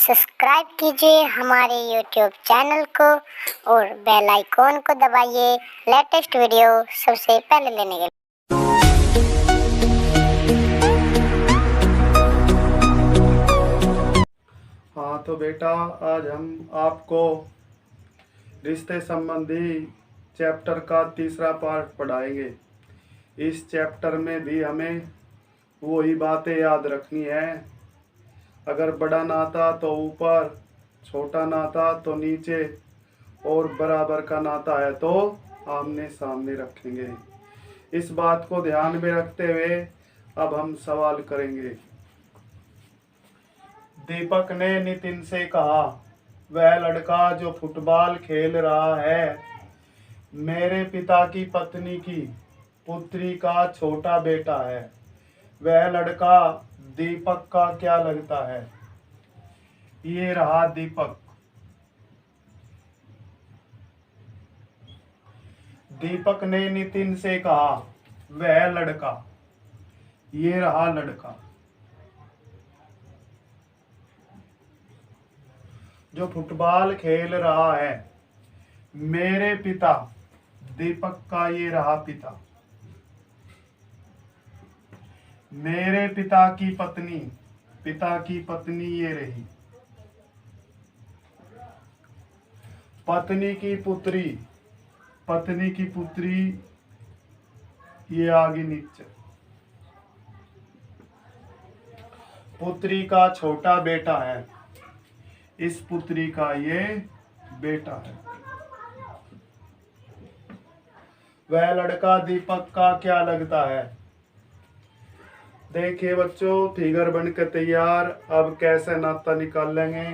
Subscribe कीजिए हमारे YouTube channel को और बेल आइकॉन को दबाइए लेटेस्ट वीडियो सबसे पहले लेने के लिए। हाँ तो बेटा, आज हम आपको रिश्ते संबंधी चैप्टर का तीसरा पार्ट पढ़ाएंगे। इस चैप्टर में भी हमें वही बातें याद रखनी है। अगर बड़ा नाता तो ऊपर, छोटा नाता तो नीचे और बराबर का नाता है तो आमने सामने रखेंगे। इस बात को ध्यान में रखते हुए अब हम सवाल करेंगे। दीपक ने नितिन से कहा, वह लड़का जो फुटबॉल खेल रहा है मेरे पिता की पत्नी की पुत्री का छोटा बेटा है। वह लड़का दीपक का क्या लगता है? ये रहा दीपक। दीपक ने नितिन से कहा, वह लड़का। ये रहा लड़का। जो फुटबॉल खेल रहा है मेरे पिता दीपक का, ये रहा पिता। मेरे पिता की पत्नी, पिता की पत्नी ये रही। पत्नी की पुत्री, पत्नी की पुत्री ये आगे नीचे। पुत्री का छोटा बेटा है, इस पुत्री का ये बेटा है। वह लड़का दीपक का क्या लगता है? देखिए बच्चों, फिगर बनकर तैयार। अब कैसे नाता निकाल लेंगे।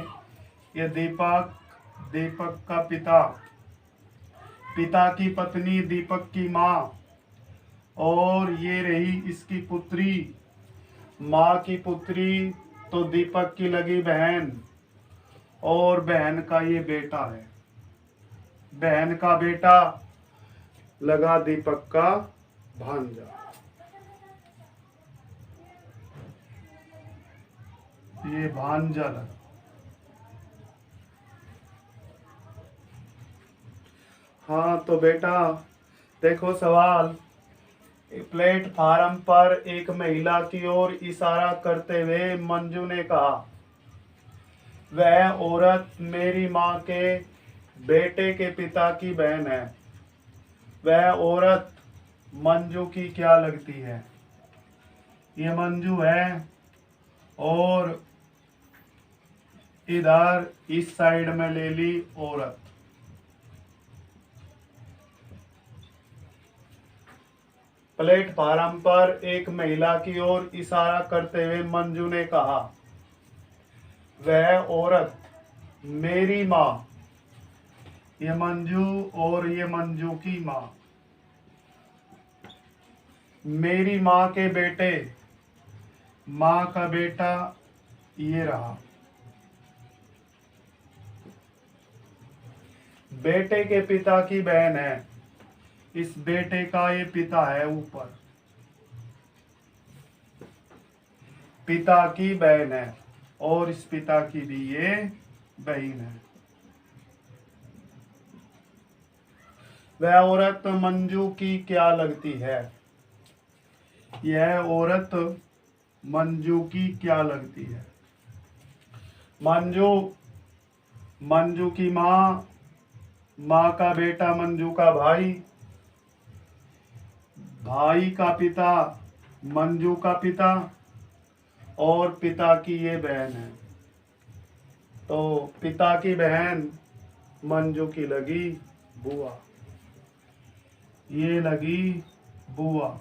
ये दीपक, दीपक का पिता, पिता की पत्नी दीपक की माँ, और ये रही इसकी पुत्री, माँ की पुत्री तो दीपक की लगी बहन, और बहन का ये बेटा है। बहन का बेटा लगा दीपक का भांजा। ये भांजा लगा। हाँ तो बेटा देखो सवाल। प्लेटफार्म पर एक महिला की ओर इशारा करते हुए मंजू ने कहा, वह औरत मेरी माँ के बेटे के पिता की बहन है। वह औरत मंजू की क्या लगती है? ये मंजू है, और इधर इस साइड में ले ली औरत। प्लेटफार्म पर एक महिला की ओर इशारा करते हुए मंजू ने कहा, वह औरत मेरी माँ। ये मंजू और ये मंजू की माँ। मेरी माँ के बेटे, माँ का बेटा ये रहा। बेटे के पिता की बहन है, इस बेटे का ये पिता है ऊपर। पिता की बहन है और इस पिता की भी ये बहन है। वह औरत मंजू की क्या लगती है? यह औरत मंजू की क्या लगती है? मंजू, मंजू की माँ, माँ का बेटा मंजू का भाई, भाई का पिता मंजू का पिता, और पिता की ये बहन है। तो पिता की बहन मंजू की लगी बुआ। ये लगी बुआ।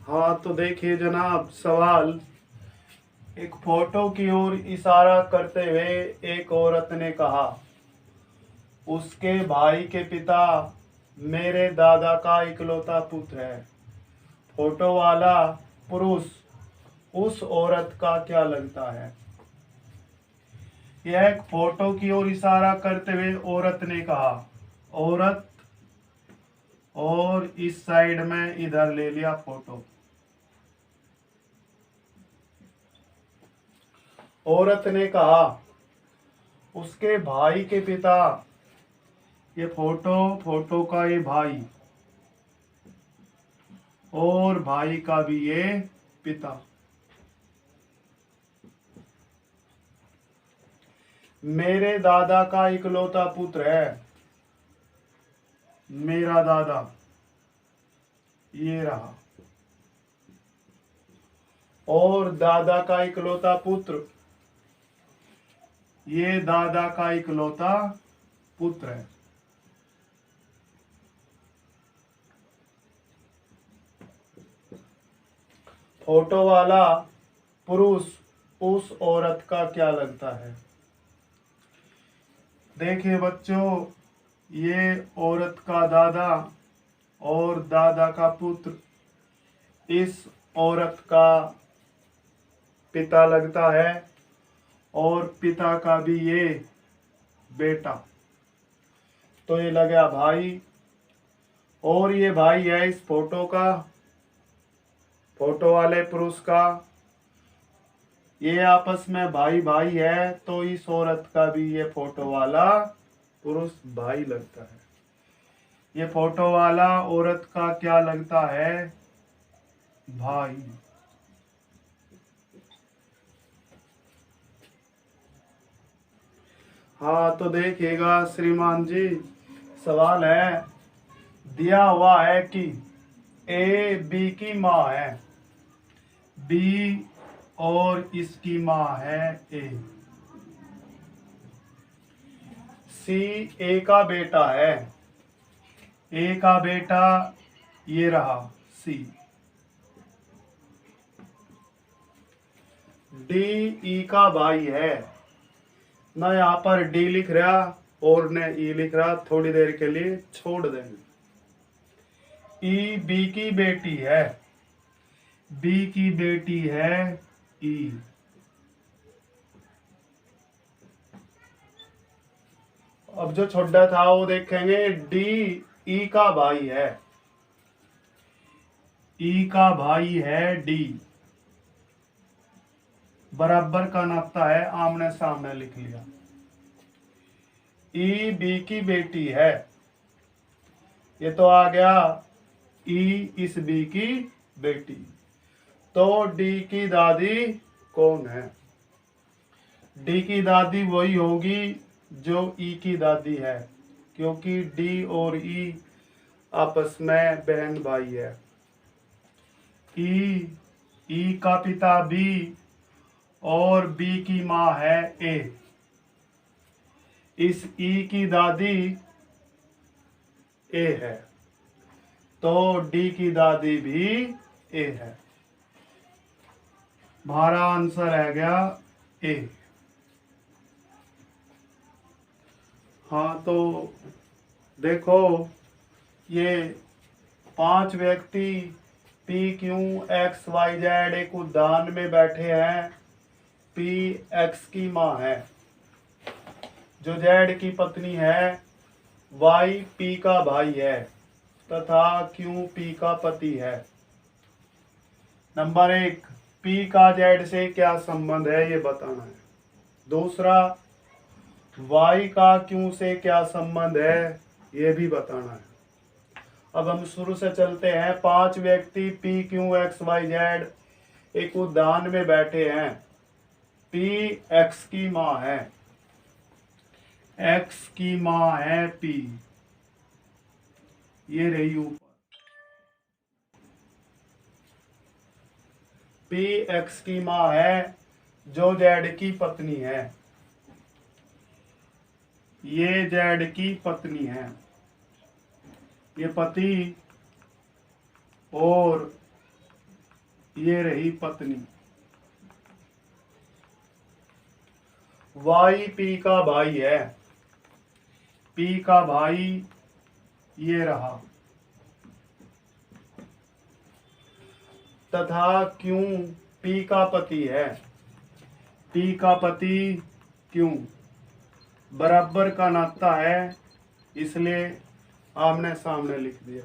हाँ तो देखिए जनाब सवाल। एक फोटो की ओर इशारा करते हुए एक औरत ने कहा, उसके भाई के पिता मेरे दादा का इकलौता पुत्र है। फोटो वाला पुरुष उस औरत का क्या लगता है? यह एक फोटो की ओर इशारा करते हुए औरत ने कहा, औरत और इस साइड में इधर ले लिया फोटो। औरत ने कहा उसके भाई के पिता, ये फोटो का ये भाई और भाई का भी ये पिता। मेरे दादा का इकलौता पुत्र है। मेरा दादा ये रहा, और दादा का इकलौता पुत्र, ये दादा का इकलौता पुत्र है। फोटो वाला पुरुष उस औरत का क्या लगता है? देखिए बच्चों, ये औरत का दादा और दादा का पुत्र इस औरत का पिता लगता है, और पिता का भी ये बेटा, तो ये लगा भाई। और ये भाई है इस फोटो का, फोटो वाले पुरुष का, ये आपस में भाई भाई है, तो इस औरत का भी ये फोटो वाला पुरुष भाई लगता है। ये फोटो वाला औरत का क्या लगता है? भाई। हाँ तो देखिएगा श्रीमान जी, सवाल है, दिया हुआ है कि ए बी की माँ है, बी और इसकी माँ है ए, सी ए का बेटा है, ए का बेटा ये रहा सी, डी ई का भाई है ना, यहाँ पर डी लिख रहा और ने ई लिख रहा, थोड़ी देर के लिए छोड़ देंगे। ई बी की बेटी है, बी की बेटी है ई, अब जो छोटा था वो देखेंगे, डी ई का भाई है, ई का भाई है डी, बराबर का नाता है, आमने सामने लिख लिया। ई बी की बेटी है, ये तो आ गया ई इस बी की बेटी, तो डी की दादी कौन है? डी की दादी वही होगी जो ई की दादी है, क्योंकि डी और ई आपस में बहन भाई है। ई का पिता बी और बी की माँ है ए, इस ई की दादी ए है, तो डी की दादी भी ए है। हमारा आंसर आ गया ए। हाँ तो देखो, ये 5 व्यक्ति P Q X Y Z एक उद्यान में बैठे हैं। पी एक्स की माँ है, जो जेड की पत्नी है, वाई पी का भाई है तथा क्यू पी का पति है। नंबर 1, पी का जेड से क्या संबंध है ये बताना है। दूसरा, वाई का क्यू से क्या संबंध है ये भी बताना है। अब हम शुरू से चलते हैं। 5 व्यक्ति P Q X Y Z एक उद्यान में बैठे हैं। पी एक्स की माँ है, एक्स की माँ है पी, ये रही ऊपर। पी एक्स की माँ है जो जेड की पत्नी है, ये जेड की पत्नी है, ये पति और ये रही पत्नी। वाई पी का भाई है, पी का भाई ये रहा, तथा क्यू पी का पति है, पी का पति क्यू, बराबर का नाता है, इसलिए आमने सामने लिख दिया।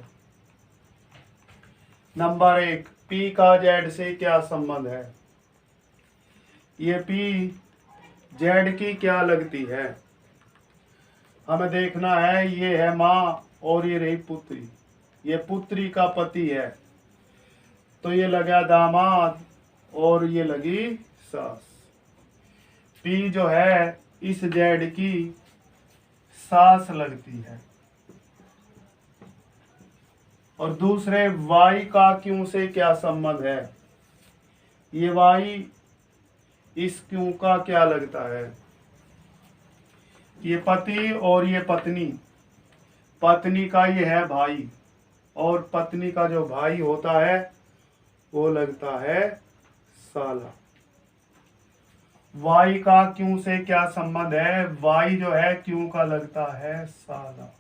नंबर 1, पी का जेड से क्या संबंध है? ये पी जेड की क्या लगती है? हमें देखना है। ये है माँ और ये रही पुत्री, ये पुत्री का पति है, तो ये लगा दामाद और ये लगी सास। पी जो है इस जेड की सास लगती है। और दूसरे वाई का क्यों से क्या संबंध है? ये वाई इस क्यों का क्या लगता है? ये पति और ये पत्नी, पत्नी का ये है भाई, और पत्नी का जो भाई होता है वो लगता है साला। वाई का क्यों से क्या संबंध है? वाई जो है क्यों का लगता है साला।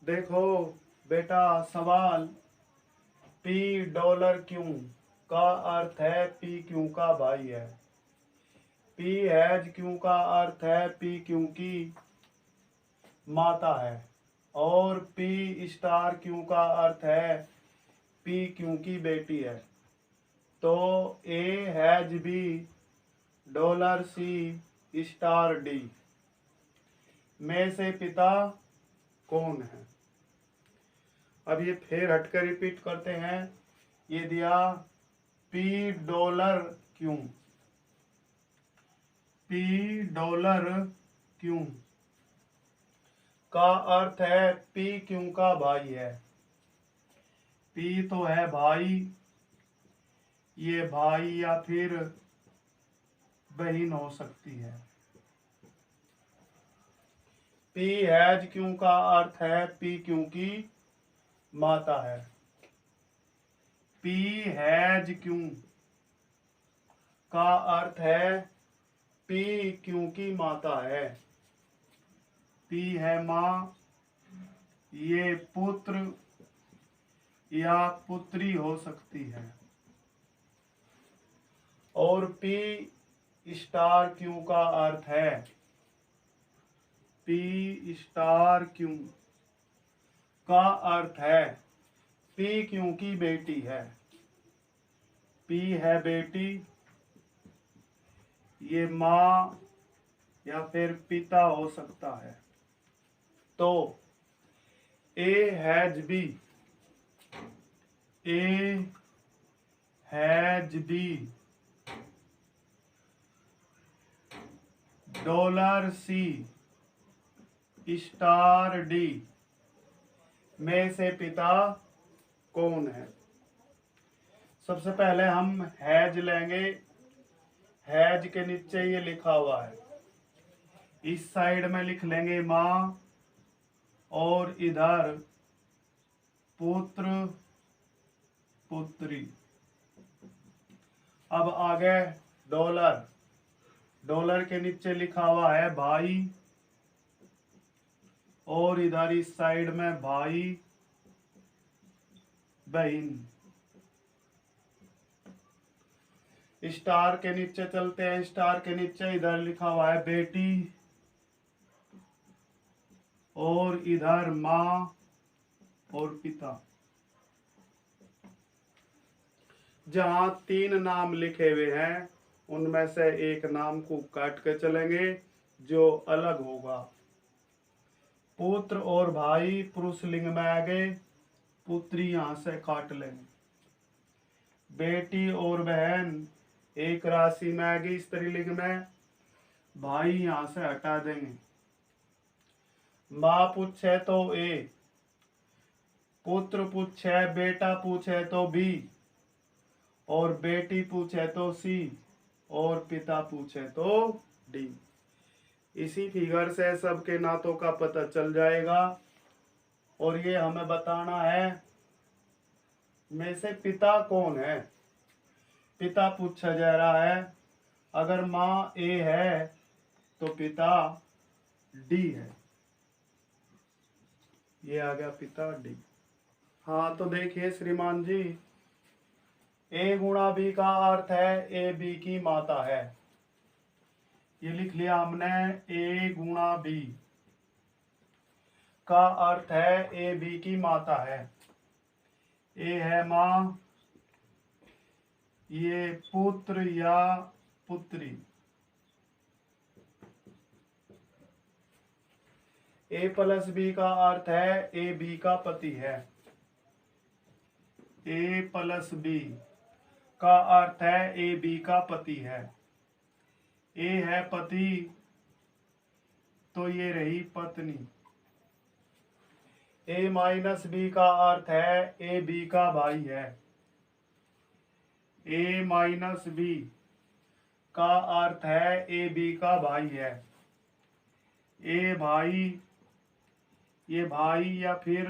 देखो बेटा सवाल, पी डॉलर क्यों का अर्थ है पी क्यों का भाई है। पी हैज क्यों का अर्थ है पी क्यों की माता है। और पी स्टार क्यों का अर्थ है पी क्यों की बेटी है। तो A has B dollar C star D में से पिता कौन है? अब ये फिर हटकर रिपीट करते हैं। ये दिया पी डॉलर क्यों, पी डॉलर क्यों का अर्थ है पी क्यों का भाई है। पी तो है भाई, ये भाई या फिर बहन हो सकती है। पी हैज क्यों का अर्थ है पी क्यों की माता है। पी हैज क्यों का अर्थ है पी क्यों की माता है। पी है माँ, ये पुत्र या पुत्री हो सकती है। और पी स्टार क्यों का अर्थ है पी स्टार क्यों का अर्थ है पी क्यों की बेटी है। पी है बेटी, ये माँ या फिर पिता हो सकता है। तो A has B, A has B dollar C star D में से पिता कौन है? सबसे पहले हम हैज लेंगे। हैज के नीचे ये लिखा हुआ है, इस साइड में लिख लेंगे माँ और इधर पुत्र पुत्री। अब आगे डॉलर, डॉलर के नीचे लिखा हुआ है भाई और इधर इस साइड में भाई बहन। स्टार के नीचे चलते हैं। स्टार के नीचे इधर लिखा हुआ है बेटी और इधर माँ और पिता। जहां 3 नाम लिखे हुए हैं उनमें से एक नाम को काट के चलेंगे जो अलग होगा। पुत्र और भाई पुरुष लिंग में आ गए, पुत्री यहां से काट लेंगे। बेटी और बहन एक राशि में आ गई स्त्रीलिंग में, भाई यहां से हटा देंगे। माँ पूछे तो ए, पुत्र पूछे बेटा पूछे तो बी, और बेटी पूछे तो सी, और पिता पूछे तो डी। इसी फिगर से सबके नातों का पता चल जाएगा। और ये हमें बताना है में से पिता कौन है। पिता पूछा जा रहा है। अगर माँ ए है तो पिता डी है। ये आ गया पिता डी। हाँ तो देखिए श्रीमान जी, ए गुणा बी का अर्थ है ए बी की माता है। ये लिख लिया हमने ए गुणा बी। का अर्थ है ए बी की माता है। ए है माँ, ये पुत्र या पुत्री। ए प्लस बी का अर्थ है ए बी का पति है। ए प्लस बी का अर्थ है ए बी का पति है। ए है पति, तो ये रही पत्नी। ए माइनस बी का अर्थ है ए बी का भाई है। ए माइनस बी का अर्थ है ए बी का भाई है। ए भाई, ये भाई या फिर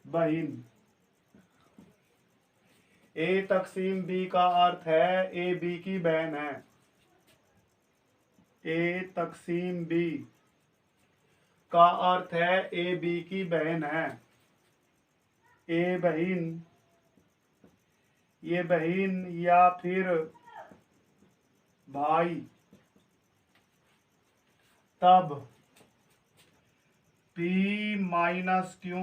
बहन। ए तकसीम बी का अर्थ है ए बी की बहन है। ए तकसीम बी का अर्थ है ए बी की बहन है। ए बहन, ये बहन या फिर भाई। तब P minus Q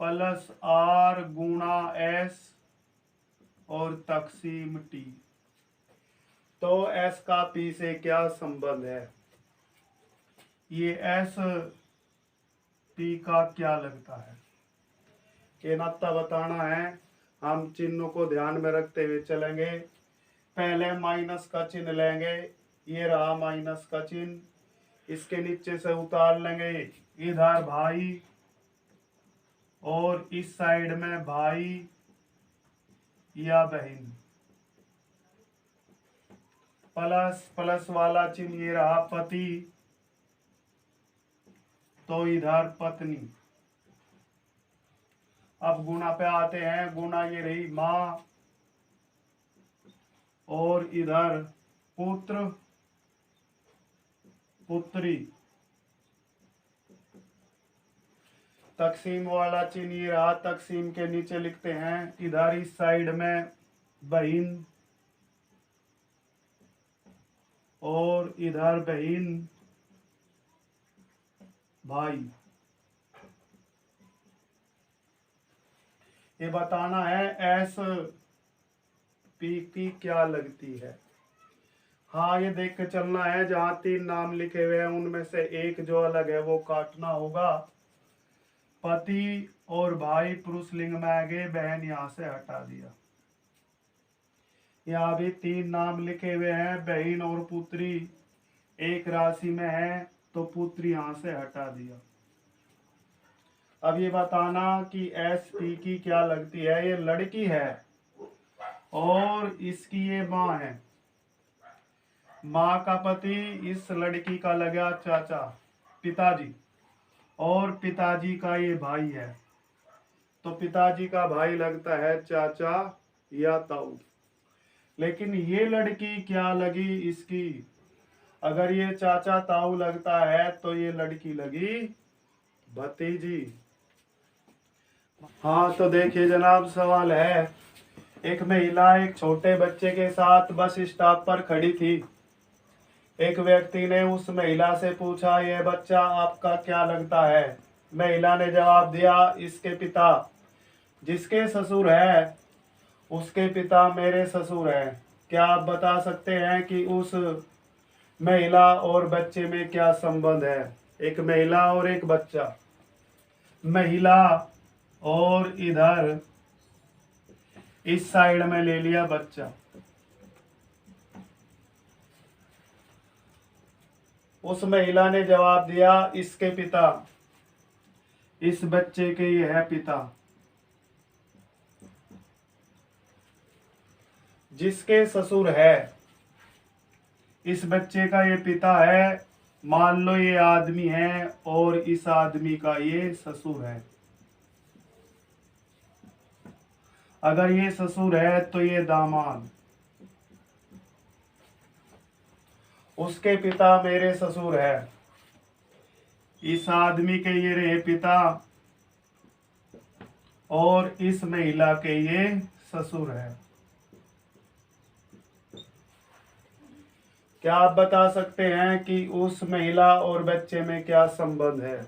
plus R गुणा S और तकसीम T। तो S का P से क्या संबंध है? ये S P का क्या लगता है? ये नाता बताना है। हम चिन्हों को ध्यान में रखते हुए चलेंगे। पहले माइनस का चिन्ह लेंगे। ये रहा माइनस का चिन्ह, इसके नीचे से उतार लेंगे इधर भाई, और इस साइड में भाई या बहन। प्लस प्लस वाला चिन्ह ये रहा पति, तो इधर पत्नी। अब गुणा पे आते हैं। गुणा ये रही माँ, और इधर पुत्र पुत्री। तकसीम वाला चिन्ह ये रहा, तकसीम के नीचे लिखते हैं इधर इस साइड में बहन, और इधर बहन भाई। ये बताना है एस पी की क्या लगती है। हाँ, ये देख के चलना है। जहां 3 नाम लिखे हुए हैं उनमें से एक जो अलग है वो काटना होगा। पति और भाई पुरुष लिंग में आ गए, बहन यहां से हटा दिया। यहाँ भी 3 नाम लिखे हुए हैं, बहन और पुत्री एक राशि में है, तो पुत्री यहां से हटा दिया। अब ये बताना कि एस पी की क्या लगती है। ये लड़की है और इसकी ये माँ है। माँ का पति इस लड़की का लगा चाचा, पिताजी, और पिताजी का ये भाई है, तो पिताजी का भाई लगता है चाचा या ताऊ। लेकिन ये लड़की क्या लगी इसकी? अगर ये चाचा ताऊ लगता है तो ये लड़की लगी भतीजी। हाँ, तो देखिए जनाब, सवाल है। एक महिला एक छोटे बच्चे के साथ बस स्टॉप पर खड़ी थी। एक व्यक्ति ने उस महिला से पूछा, यह बच्चा आपका क्या लगता है? महिला ने जवाब दिया, इसके पिता। जिसके ससुर है उसके पिता मेरे ससुर हैं। क्या आप बता सकते हैं कि उस महिला और बच्चे में क्या संबंध है? एक महिला और एक बच्चा। महिला और इधर इस साइड में ले लिया बच्चा। उस महिला ने जवाब दिया, इसके पिता। इस बच्चे के ये है पिता। जिसके ससुर है, इस बच्चे का ये पिता है। मान लो ये आदमी है और इस आदमी का ये ससुर है। अगर ये ससुर है तो ये दामाद। उसके पिता मेरे ससुर है। इस आदमी के ये रहे पिता और इस महिला के ये ससुर है। क्या आप बता सकते हैं कि उस महिला और बच्चे में क्या संबंध है?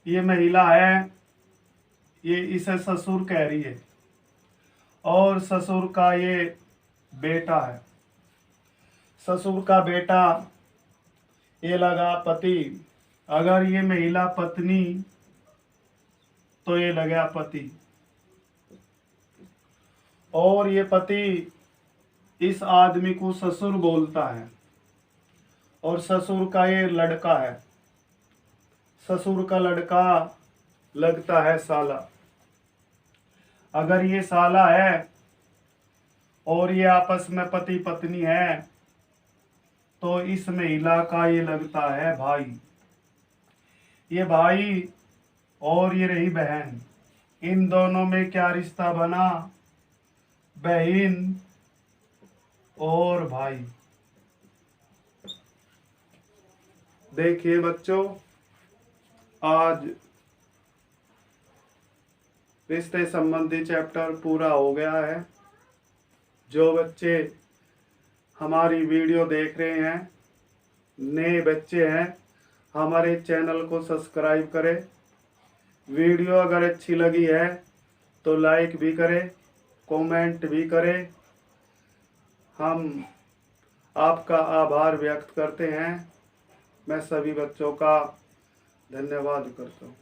ये महिला है, ये इसे ससुर कह रही है, और ससुर का ये बेटा है। ससुर का बेटा ये लगा पति। अगर ये महिला पत्नी तो ये लगा पति, और ये पति इस आदमी को ससुर बोलता है, और ससुर का ये लड़का है। ससुर का लड़का लगता है साला। अगर ये साला है और ये आपस में पति पत्नी है तो इस महिला का ये लगता है भाई। ये भाई और ये रही बहन। इन दोनों में क्या रिश्ता बना? बहन और भाई। देखिए बच्चों, आज रिश्ते संबंधी चैप्टर पूरा हो गया है। जो बच्चे हमारी वीडियो देख रहे हैं, नए बच्चे हैं, हमारे चैनल को सब्सक्राइब करें। वीडियो अगर अच्छी लगी है तो लाइक भी करें, कमेंट भी करें। हम आपका आभार व्यक्त करते हैं। मैं सभी बच्चों का धन्यवाद करता हूँ।